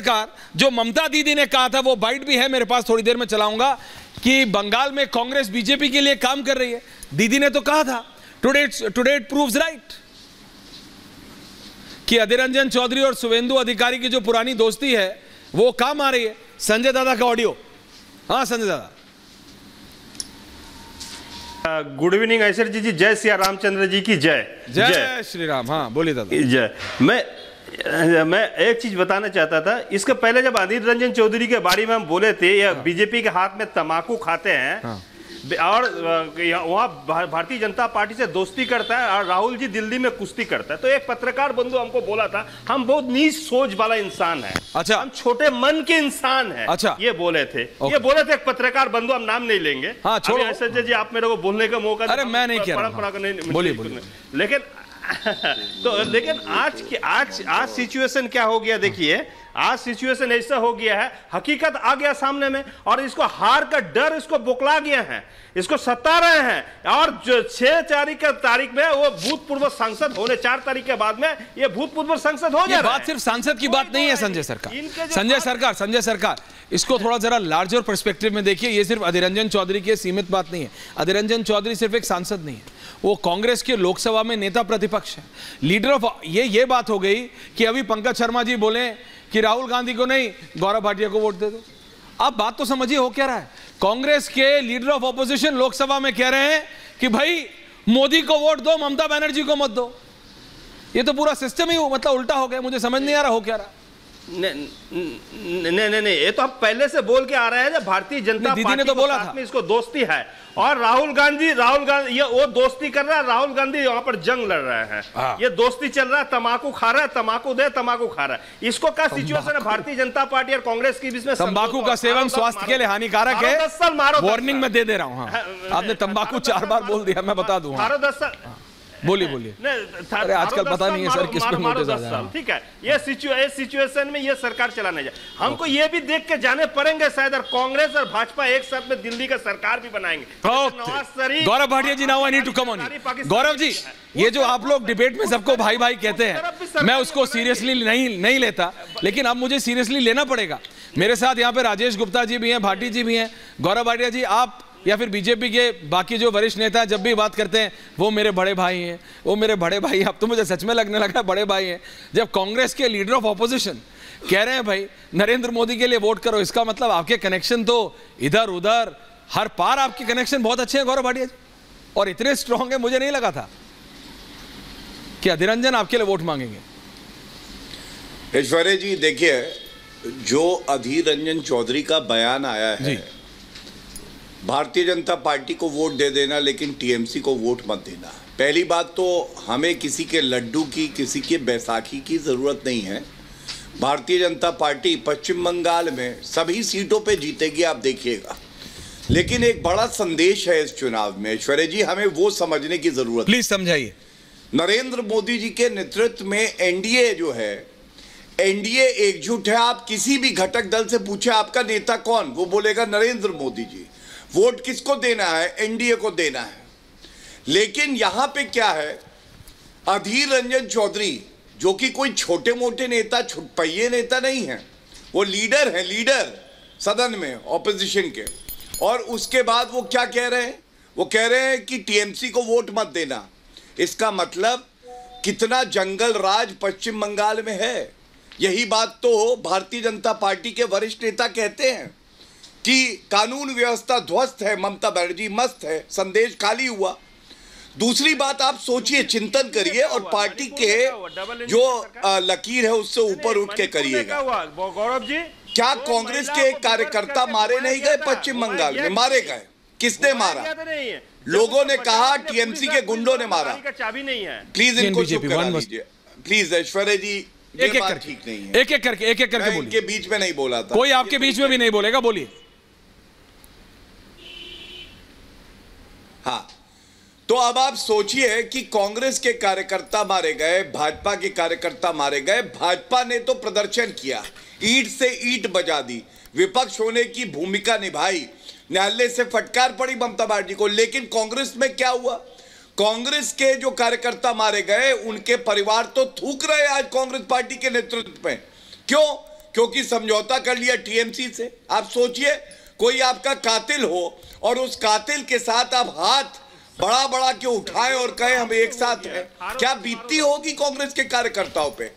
सरकार, जो ममता दीदी ने कहा था, वो बाइट भी है मेरे पास, थोड़ी देर में चलाऊंगा, कि बंगाल में कांग्रेस बीजेपी के लिए काम कर रही है। दीदी ने तो कहा था, टुडे इट प्रूव्स राइट, कि अधीर रंजन चौधरी और शुभेंदु अधिकारी की जो पुरानी दोस्ती है वो काम आ रही है। संजय दादा का ऑडियो। हाँ संजय दादा। गुड इवनिंग ऐश्वर्य जी, जय सिया रामचंद्र जी की जय। जय श्री राम। हाँ बोलिए दादा। जय। मैं एक चीज बताना चाहता था। इसके पहले जब अधीर रंजन चौधरी के बारे में हम बोले थे, या बीजेपी के हाथ में तंबाकू खाते हैं, हाँ। और वहाँ भारतीय जनता पार्टी से दोस्ती करता है, और राहुल जी दिल्ली में कुश्ती करता है, तो एक पत्रकार बंधु हमको बोला था हम बहुत नीच सोच वाला इंसान है। अच्छा। हम छोटे मन के इंसान हैं। अच्छा। ये बोले थे। ये बोले थे एक पत्रकार बंधु, हम नाम नहीं लेंगे। हाँ छोड़ो ऐसे जी, आप मेरे को बोलने का मौका। अरे मैं नहीं कह रहा, बोलिए। लेकिन आज सिचुएशन क्या हो गया, देखिए आज सिचुएशन ऐसा हो गया है, हकीकत आ गया सामने में, और इसको हार का डर इसको बोखला गया है, इसको सता रहे हैं। और जो 6 तारीख में वो भूतपूर्व सांसद होने, 4 तारीख के बाद में ये भूतपूर्व सांसद हो जाए। बात सिर्फ सांसद की बात नहीं है संजय सरकार, इसको थोड़ा जरा लार्जर पर्सपेक्टिव में देखिए। ये सिर्फ अधीर रंजन चौधरी की सीमित बात नहीं है। अधीर रंजन चौधरी सिर्फ एक सांसद नहीं है, वो कांग्रेस के लोकसभा में नेता प्रतिपक्ष है, लीडर ऑफ। ये बात हो गई कि अभी पंकज शर्मा जी बोले कि राहुल गांधी को नहीं, गौरव भाटिया को वोट दे दो। अब बात तो समझिए हो क्या रहा है। कांग्रेस के लीडर ऑफ ऑपोजिशन लोकसभा में कह रहे हैं कि भाई मोदी को वोट दो, ममता बनर्जी को मत दो। ये तो पूरा सिस्टम ही मतलब उल्टा हो गया। मुझे समझ नहीं आ रहा हो क्या रहा। नहीं, ये तो हम पहले से बोल के आ रहे हैं, जब भारतीय जनता पार्टी ने तो बोला था इसको दोस्ती है, और राहुल गांधी ये वो दोस्ती कर रहा है, राहुल गांधी यहाँ पर जंग लड़ रहे हैं। ये दोस्ती चल रहा है, तंबाकू खा रहा है, तंबाकू खा रहा है। इसको क्या सिचुएशन है भारतीय जनता पार्टी और कांग्रेस के बीच में? तंबाकू का सेवन स्वास्थ्य के लिए हानिकारक है, वार्निंग में दे रहा हूँ। आपने तंबाकू 4 बार बोल दिया, मैं बता दूं। बोलिए। अरे आजकल पता नहीं है सर किस पे नोटिस आ जाए। ठीक है, ये सिचुएशन में ये सरकार चलाने जाए, हमको ये भी देख के जाने पड़ेंगे शायद, और कांग्रेस और भाजपा एक साथ में दिल्ली का सरकार भी बनाएंगे। Gaurav Bhatia ji, now I need to come on. Gaurav ji, ये जो आप लोग डिबेट में सबको भाई भाई कहते हैं, मैं उसको सीरियसली नहीं लेता, लेकिन अब मुझे सीरियसली लेना पड़ेगा। मेरे साथ यहाँ पे राजेश गुप्ता जी भी हैं, भाटी जी भी हैं। गौरव भाटिया जी, आप या फिर बीजेपी के बाकी जो वरिष्ठ नेता जब भी बात करते हैं, वो मेरे बड़े भाई हैं, वो मेरे बड़े भाई। अब तो मुझे सच में लगने लगा बड़े भाई हैं। जब कांग्रेस के लीडर ऑफ ऑपोजिशन कह रहे हैं भाई नरेंद्र मोदी के लिए वोट करो, इसका मतलब आपके कनेक्शन तो इधर उधर हर पार, आपके कनेक्शन बहुत अच्छे हैं गौरव भाटिया जी, और इतने स्ट्रांग है। मुझे नहीं लगा था कि अधीर रंजन आपके लिए वोट मांगेंगे। ऐश्वर्या जी देखिए, जो अधीर रंजन चौधरी का बयान आया है, भारतीय जनता पार्टी को वोट दे देना लेकिन टीएमसी को वोट मत देना। पहली बात तो हमें किसी के लड्डू की, किसी के बैसाखी की जरूरत नहीं है। भारतीय जनता पार्टी पश्चिम बंगाल में सभी सीटों पे जीतेगी, आप देखिएगा। लेकिन एक बड़ा संदेश है इस चुनाव में ऐश्वर्या जी, हमें वो समझने की जरूरत। प्लीज समझाइए। नरेंद्र मोदी जी के नेतृत्व में एनडीए जो है, एनडीए एकजुट है। आप किसी भी घटक दल से पूछे आपका नेता कौन, वो बोलेगा नरेंद्र मोदी जी। वोट किसको देना है? एनडीए को देना है। लेकिन यहां पे क्या है, अधीर रंजन चौधरी जो कि कोई छोटे मोटे नेता, छुटपैये नेता नहीं है, वो लीडर है, लीडर सदन में ऑपोजिशन के। और उसके बाद वो क्या कह रहे हैं? वो कह रहे हैं कि टीएमसी को वोट मत देना। इसका मतलब कितना जंगल राज पश्चिम बंगाल में है। यही बात तो भारतीय जनता पार्टी के वरिष्ठ नेता कहते हैं कि कानून व्यवस्था ध्वस्त है, ममता बनर्जी मस्त है, संदेश खाली हुआ। दूसरी बात आप सोचिए, चिंतन करिए, और पार्टी के जो लकीर है उससे ऊपर उठ के करिएगा। गौरव जी, क्या कांग्रेस के कार्यकर्ता मारे नहीं गए पश्चिम बंगाल में? मारे गए। किसने मारा? लोगों ने कहा टीएमसी के गुंडों ने मारा। चाबी नहीं है। प्लीज इनको चुप करा लीजिए प्लीज। ऐश्वर्या जी, एक एक करके ठीक नहीं है। एक एक करके बोलिए। इनके बीच में नहीं बोला था कोई, आपके बीच में भी नहीं बोलेगा, बोलिए। हाँ, तो अब आप सोचिए कि कांग्रेस के कार्यकर्ता मारे गए, भाजपा के कार्यकर्ता मारे गए। भाजपा ने तो प्रदर्शन किया, ईंट से ईंट बजा दी, विपक्ष होने की भूमिका निभाई, न्यायालय से फटकार पड़ी ममता बनर्जी को। लेकिन कांग्रेस में क्या हुआ? कांग्रेस के जो कार्यकर्ता मारे गए, उनके परिवार तो थूक रहे आज कांग्रेस पार्टी के नेतृत्व में। क्यों? क्योंकि समझौता कर लिया टीएमसी से। आप सोचिए कोई आपका कातिल हो और उस कातिल के साथ आप हाथ बड़ा बड़ा के उठाएं और कहें हम एक साथ हैं, क्या बीतती होगी कांग्रेस के कार्यकर्ताओं पे।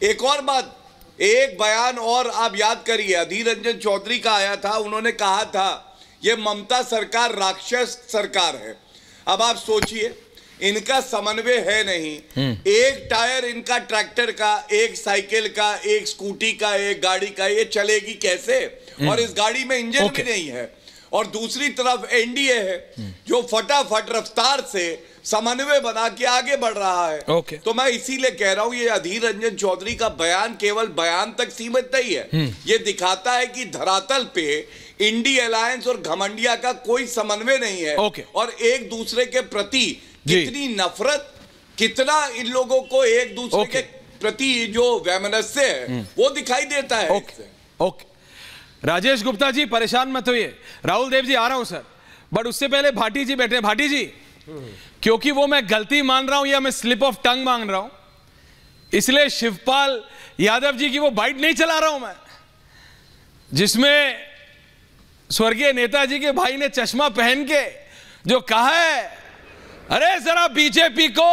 एक और बात, एक बयान और आप याद करिए, अधीर रंजन चौधरी का आया था, उन्होंने कहा था ये ममता सरकार राक्षस सरकार है। अब आप सोचिए इनका समन्वय है नहीं, एक टायर इनका ट्रैक्टर का, एक साइकिल का, एक स्कूटी का, एक गाड़ी का, ये चलेगी कैसे? और इस गाड़ी में इंजन भी नहीं है। और दूसरी तरफ एनडीए है जो फटाफट रफ्तार से समन्वय बना के आगे बढ़ रहा है। तो मैं इसीलिए कह रहा हूं ये अधीर रंजन चौधरी का बयान केवल बयान तक सीमित नहीं है, ये दिखाता है कि धरातल पे इंडी अलायंस और घमंडिया का कोई समन्वय नहीं है। और एक दूसरे के प्रति कितनी नफरत, कितना इन लोगों को एक दूसरे के प्रति जो वैमनस्य है वो दिखाई देता है। राजेश गुप्ता जी परेशान मत होइए, राहुल देव जी आ रहा हूं सर, बट उससे पहले भाटी जी बैठे। भाटी जी, क्योंकि वो मैं गलती मान रहा हूं या मैं स्लिप ऑफ टंग मांग रहा हूं, इसलिए शिवपाल यादव जी की वो बाइट नहीं चला रहा हूं मैं, जिसमें स्वर्गीय नेताजी के भाई ने चश्मा पहन के जो कहा है, अरे जरा बीजेपी को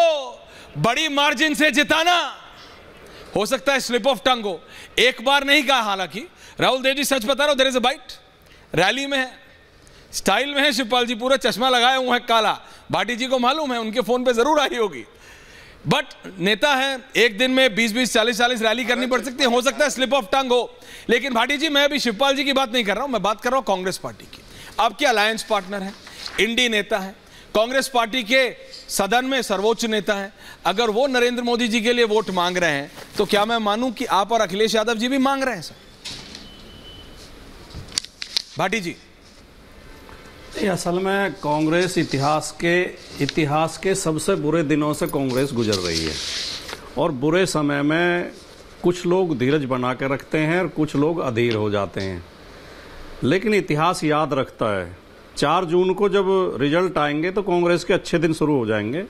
बड़ी मार्जिन से जिताना। हो सकता है स्लिप ऑफ टंग हो, एक बार नहीं कहा। हालांकि राहुल देव जी सच बता रहा हूं, there is a bite, rally में है, स्टाइल में है शिवपाल जी, पूरा चश्मा लगाए हुए हैं काला। भाटी जी को मालूम है, उनके फोन पे जरूर आई होगी, बट नेता है, एक दिन में 20-20, 40-40 रैली करनी पड़ सकती है, हो सकता है स्लिप ऑफ टंग हो। लेकिन भाटी जी, मैं अभी शिवपाल जी की बात नहीं कर रहा हूं, मैं बात कर रहा हूं कांग्रेस पार्टी की। आपके अलायंस पार्टनर है, इंडी नेता है, कांग्रेस पार्टी के सदन में सर्वोच्च नेता है। अगर वो नरेंद्र मोदी जी के लिए वोट मांग रहे हैं तो क्या मैं मानूं कि आप और अखिलेश यादव जी भी मांग रहे हैं सर? भाटी जी, असल में कांग्रेस इतिहास के सबसे बुरे दिनों से कांग्रेस गुजर रही है, और बुरे समय में कुछ लोग धीरज बना के रखते हैं और कुछ लोग अधीर हो जाते हैं। लेकिन इतिहास याद रखता है, 4 जून को जब रिजल्ट आएंगे तो कांग्रेस के अच्छे दिन शुरू हो जाएंगे।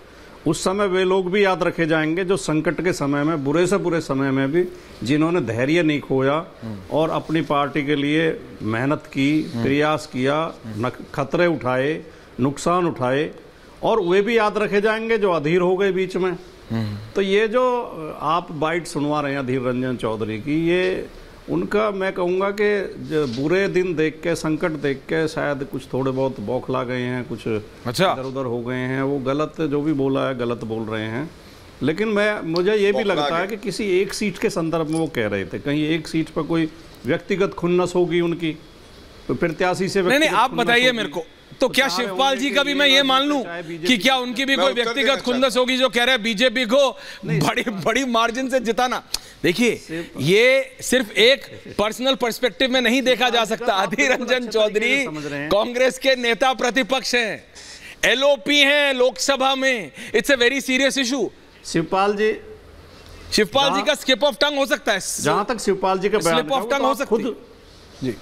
उस समय वे लोग भी याद रखे जाएंगे जो संकट के समय में, बुरे से बुरे समय में भी, जिन्होंने धैर्य नहीं खोया और अपनी पार्टी के लिए मेहनत की, प्रयास किया, खतरे उठाए, नुकसान उठाए, और वे भी याद रखे जाएंगे जो अधीर हो गए बीच में। तो ये जो आप बाइट सुनवा रहे हैं अधीर रंजन चौधरी की, ये उनका, मैं कहूँगा कि बुरे दिन देख के, संकट देख के शायद कुछ थोड़े बहुत बौखला गए हैं, कुछ इधर उधर हो गए हैं। वो गलत जो भी बोला है गलत बोल रहे हैं। लेकिन मुझे ये भी लगता है कि किसी एक सीट के संदर्भ में वो कह रहे थे, कहीं एक सीट पर कोई व्यक्तिगत खुन्नस होगी उनकी, तो प्रत्याशी से नहीं, आप बताइए मेरे को, तो क्या शिवपाल जी का भी मैं ये मान लूं कि क्या उनकी भी कोई व्यक्तिगत खुंदस होगी जो कह रहे हैं बीजेपी को बड़ी मार्जिन से जिताना? देखिए, ये सिर्फ एक पर्सनल पर्सपेक्टिव में नहीं देखा जा सकता। अधीर रंजन चौधरी कांग्रेस के नेता प्रतिपक्ष हैं, एलओपी हैं लोकसभा में, it's a very serious issue. Shivpal ji का स्किप ऑफ टंग हो सकता है, जहां तक शिवपाल जी का स्लिप ऑफ टंग हो सकता है,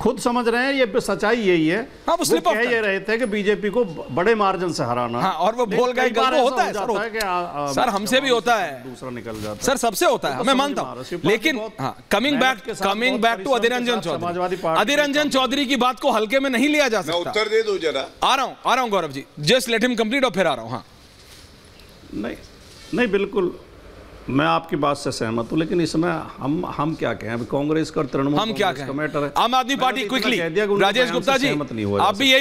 खुद समझ रहे हैं, ये सच्चाई यही है। हाँ, वो कह ये रहे थे कि बीजेपी को बड़े मार्जिन से हराना। हाँ, और वो बोल गए, गलत होता है सर, हमसे भी होता है, दूसरा निकल जाता है सर, सबसे होता है, मैं मानता हूं। लेकिन coming back to Adhir Ranjan Chaudhary, Adhir Ranjan Chaudhary की बात को हल्के में नहीं लिया जा सकता। उत्तर दे दो जरा। आ रहा हूं Gaurav ji, just let him complete और फिर आ रहा हूं। हाँ, नहीं, बिल्कुल मैं आपकी बात से सहमत हूं, लेकिन इसमें हम क्या कहें, अभी कांग्रेस का तृणमूल हम क्या कहें, आम आदमी पार्टी क्विकली, राजेश गुप्ता जी आप भी